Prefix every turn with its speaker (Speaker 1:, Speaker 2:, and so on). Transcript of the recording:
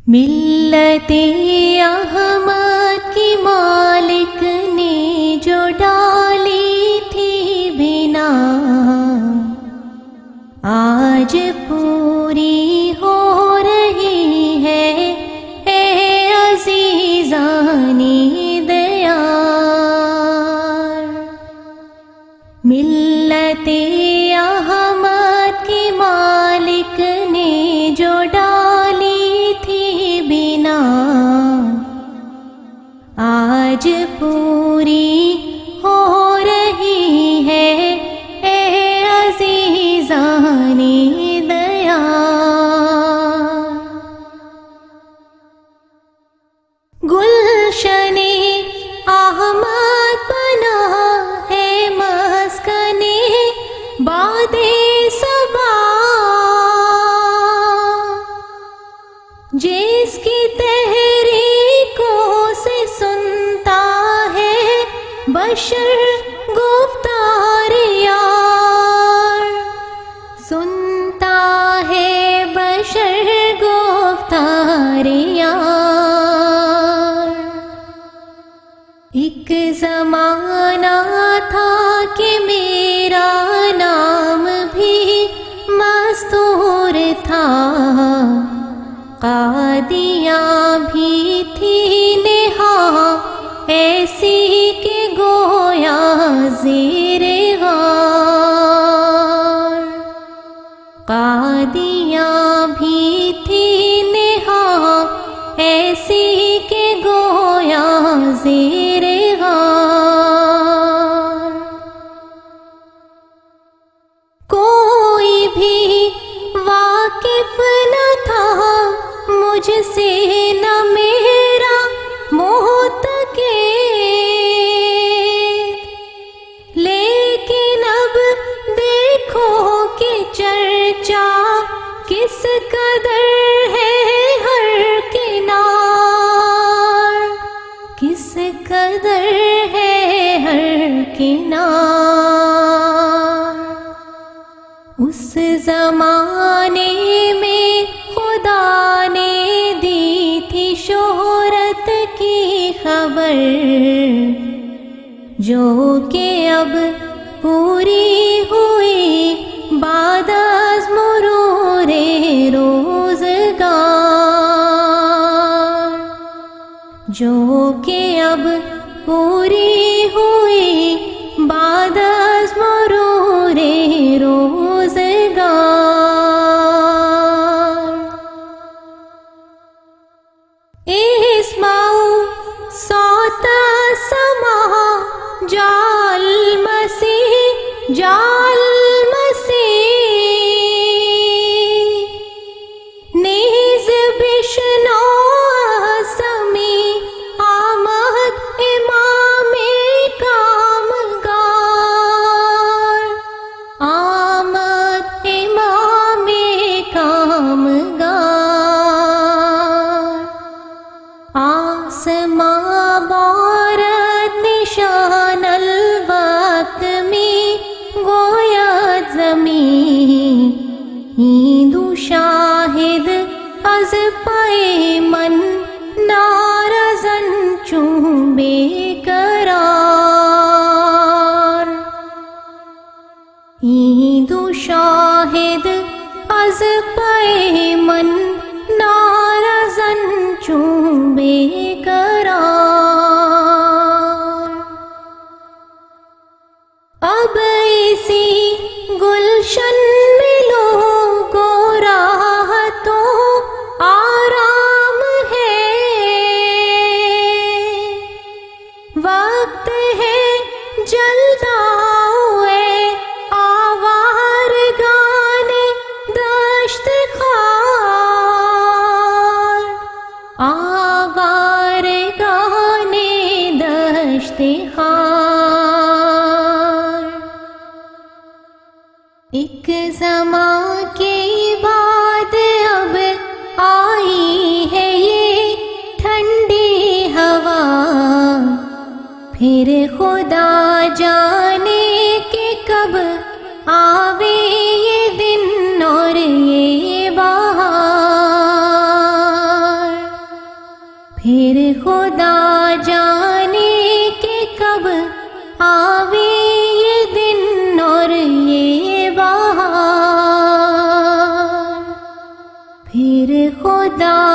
Speaker 1: ملت احمد کی مالک نے جو ڈالی تھی بنا، آج پوری ہو رہی ہے اے عزیزان دیار۔ ملت احمد کی مالک نے جو ڈالی تھی بنا، آج پوری ہو رہی ہے اے عزیزان دیار۔ گلشن احمد بنا ہے مسکن باد صبا، جس کی تحریکوں سے سنتا ہے بشر گفتار یار، سنتا ہے بشر گفتار یار۔ ایک زمانہ تھا کہ میرا نام بھی مستور تھا، قادیاں بھی تھی نہا ایسی کہ گویا زیر غار، قادیاں بھی تھی نہا ایسی کہ گویا زیر غار۔ کوئی بھی واقف نہ تھا مجھ سے نہ میرا محتقد، لیکن اب دیکھو کہ چرچا کس قدر ہے ہر کنار، کس قدر ہے ہر کنار۔ اس زمانے میں خدا نے دی تھی شہرت کی خبر، جو کہ اب پوری ہوئی بعد از مرور روزگار، جو کہ اب پوری ہوئی بعد از مرور روزگار۔ اسمعوا صوت السماء جاء المسیح جاء المسیح، نیز بشنو سمی آمد امام کامگار، آمد امام کامگار۔ آسماں بارد نشان الوقت میں گویا زمین، ہندو شاہد از پائے من نارزن چون بے قرار، ہندو شاہد از پائے من نارزن چون بے قرار۔ اب اسی گلشن میں لوگوں راحتوں آرام ہے، وقت ہے جلدا ہوئے آوارگان دشت خار، آوارگان دشت خار۔ ایک زمان کے بعد اب آئی ہے یہ ٹھنڈی ہوا، پھر خدا جانے کہ کب آوے یہ دن اور یہ بہار۔ پھر خدا جانے کہ کب آوے یہ دن اور یہ بہار، پھر خدا